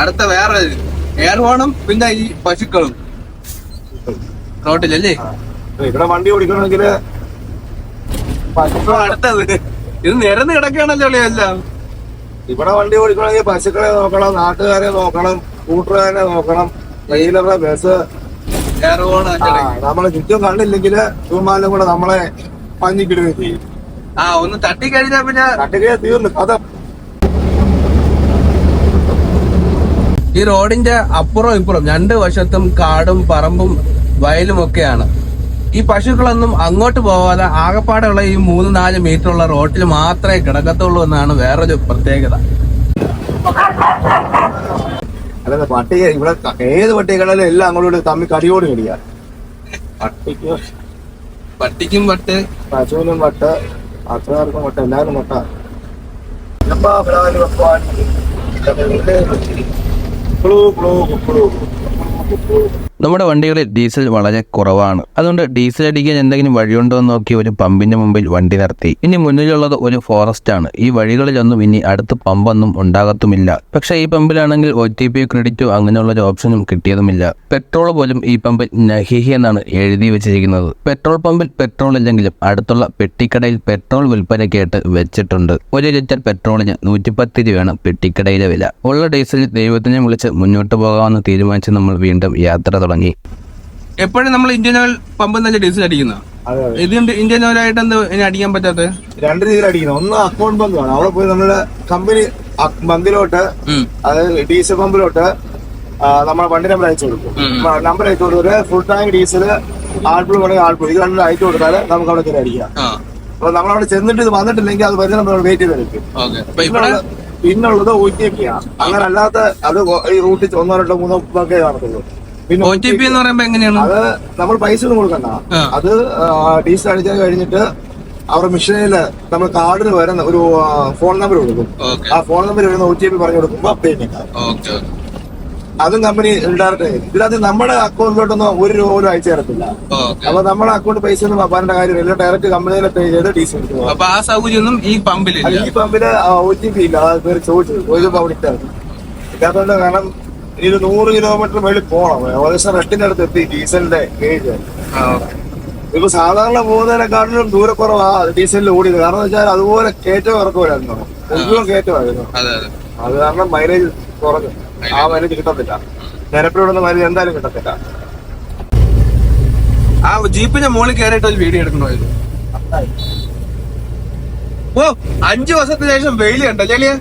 അടുത്ത വേറെ എയർ ഹോണും പിന്നെ ഈ പശുക്കളും റോട്ടിലല്ലേ. ഇവിടെ വണ്ടി ഓടിക്കണമെങ്കിൽ അടുത്തത് ഇത് നിരന്ന് കിടക്കുകയാണല്ലോ എല്ലാം. ഇവിടെ വണ്ടി ഓടിക്കണമെങ്കിൽ പശുക്കളെ നോക്കണം, നാട്ടുകാരെ നോക്കണം, കൂട്ടുകാരെ നോക്കണം, ട്രെയിലറുടെ ബസ്, എയർ ഹോൺ. നമ്മളെ ചുറ്റും കണ്ടില്ലെങ്കിൽ ചുമ്മാലും കൂടെ നമ്മളെ പഞ്ഞിക്കിടുകയും ചെയ്യും. ഒന്ന് തട്ടിക്കഴിഞ്ഞാ പിന്നെ തട്ടിക്കഴിഞ്ഞാൽ തീർന്നു കഥ. ഈ റോഡിന്റെ അപ്പുറം ഇപ്പുറം രണ്ട് വശത്തും കാടും പറമ്പും വയലും ഒക്കെയാണ്. ഈ പശുക്കളൊന്നും അങ്ങോട്ട് പോകാതെ ആകപ്പാടെയുള്ള ഈ 3-4 മീറ്റർ ഉള്ള റോട്ടിൽ മാത്രമേ കിടക്കത്തുള്ളൂ എന്നാണ് വേറൊരു പ്രത്യേകത. അല്ലാതെ പട്ടിക ഇവിടെ ഏത് പട്ടികളാലും എല്ലാം അങ്ങോട്ട് തമ്മിൽ കടിയോട് കടിയാ. പട്ടിക്കും വട്ട്, പശുവിനും വട്ട്, പശുക്കാർക്കും വട്ട്, എല്ലാവരും വട്ട. നമ്മുടെ വണ്ടികളിൽ ഡീസൽ വളരെ കുറവാണ്. അതുകൊണ്ട് ഡീസൽ അടിക്കാൻ എന്തെങ്കിലും വഴിയുണ്ടോ എന്ന് നോക്കി ഒരു പമ്പിന്റെ മുമ്പിൽ വണ്ടി നിർത്തി. ഇനി മുന്നിലുള്ളത് ഒരു ഫോറസ്റ്റ് ആണ്. ഈ വഴികളിലൊന്നും ഇനി അടുത്ത് പമ്പൊന്നും ഉണ്ടാകത്തുമില്ല. പക്ഷെ ഈ പമ്പിലാണെങ്കിൽ OTP ക്രെഡിറ്റോ അങ്ങനെയുള്ള ഒരു ഓപ്ഷനും കിട്ടിയതുമില്ല. പെട്രോൾ പോലും ഈ പമ്പിൽ നഹീഹി എന്നാണ് എഴുതി വെച്ചിരിക്കുന്നത്. പെട്രോൾ പമ്പിൽ പെട്രോൾ ഇല്ലെങ്കിലും അടുത്തുള്ള പെട്ടിക്കടയിൽ പെട്രോൾ വിൽപ്പനയ്ക്കായിട്ട് വെച്ചിട്ടുണ്ട്. 1 ലിറ്റർ പെട്രോളിന് 110 രൂപയാണ് പെട്ടിക്കടയിലെ വില. ഉള്ള ഡീസലിൽ ദൈവത്തിനെ വിളിച്ച് മുന്നോട്ട് പോകാമെന്ന് തീരുമാനിച്ച് നമ്മൾ വീണ്ടും യാത്ര തുടങ്ങി. എപ്പോഴും നമ്മൾ ഇന്ത്യൻ ഓയിൽ പമ്പിൽ തന്നെ ഡീസൽ അടിക്കുന്ന ഇതുണ്ട്. ഇന്ത്യൻ ഓയിൽ ആയിട്ട് എന്ത് ഇനി അടിക്കാൻ പറ്റാത്ത 2 രീതിയിൽ അടിക്കുന്നത്. ഒന്ന് അക്കൗണ്ട് ബങ്കാണ്. അവിടെ പോയി നമ്മുടെ കമ്പനി ബങ്കിലോട്ട്, അതായത് ഡീസൽ പമ്പിലോട്ട് നമ്മളെ വണ്ടി നമ്പർ അയച്ചു കൊടുക്കും. നമ്പർ അയച്ചു കൊടുത്തിട്ട് ഫുൾ ടാങ്ക് ഡീസല് ആൾപ്പുൾ വേണമെങ്കിൽ ആൾപ്പുൾ ഇത് രണ്ടും അയച്ചു കൊടുത്താൽ നമുക്ക് അവിടെ കയറി അടിക്കാം. അപ്പൊ നമ്മളവിടെ ചെന്നിട്ട് ഇത് വന്നിട്ടില്ലെങ്കിൽ അത് വരുന്ന നമ്മൾ വെയിറ്റ് ചെയ്തെടുക്കും. പിന്നുള്ളത് OTP ആണ്. അങ്ങനെ അല്ലാത്ത അത് ഈ റൂട്ടിൽ 1, 2, 3 ഒക്കെ കാണത്തുള്ളൂ. പിന്നെ OTP എന്ന് പറയുമ്പോ എങ്ങനെയാണ്? അത് നമ്മൾ പൈസ ഒന്നും കൊടുക്കണ്ട. അത് ഡീസൽ അടിച്ചാൽ കഴിഞ്ഞിട്ട് അവരുടെ മെഷീനില് നമ്മൾ കാർഡിന് വരുന്ന ഒരു ഫോൺ നമ്പർ കൊടുക്കും. ആ ഫോൺ നമ്പർ വരുന്ന OTP പറഞ്ഞു കൊടുക്കുമ്പോ പേയ്മെന്റ്. അതും കമ്പനി ഡയറക്റ്റ് ഇതിനകത്ത് നമ്മുടെ അക്കൗണ്ടിലോട്ടൊന്നും 1 രൂപ പോലും അയച്ചു തരത്തില്ല. അപ്പൊ നമ്മുടെ അക്കൗണ്ട് പൈസ ഒന്നും വരേണ്ട കാര്യമില്ല. ഡയറക്റ്റ് കമ്പനിയിലെ പേ ചെയ്ത് ഡീസൽ എടുക്കും. ഈ പമ്പില് OTP ഇല്ല. അത് ചോദിച്ചപ്പോ അവിടെ ഇല്ലാത്തതുകൊണ്ട്. കാരണം ഇത് 100 കിലോമീറ്റർ മേളിൽ പോകണം. ഏകദേശം റെഡിന്റെ അടുത്ത് എത്തി ഡീസലിന്റെ ഗേജ്. ഇപ്പൊ സാധാരണ പോകുന്നതിനെക്കാട്ടിലും ദൂരക്കുറവാ ഡീസലിൽ ഓടിയത്. കാരണം വെച്ചാൽ അതുപോലെ കയറ്റം ഇറക്കുമായിരുന്നു. മുഴുവൻ കയറ്റമായിരുന്നു. അത് കാരണം മൈലേജ് കുറഞ്ഞു. ആ മൈലേജ് കിട്ടത്തില്ല. നിരപ്പിലുള്ള മൈലേജ് എന്തായാലും കിട്ടത്തില്ല. ആ ജീപ്പിന്റെ മുകളിൽ കയറിയിട്ട് ഒരു വീഡിയോ എടുക്കണമായിരുന്നു. 5 വർഷത്തിന് ശേഷം വെയിൽ കണ്ടല്ലേ?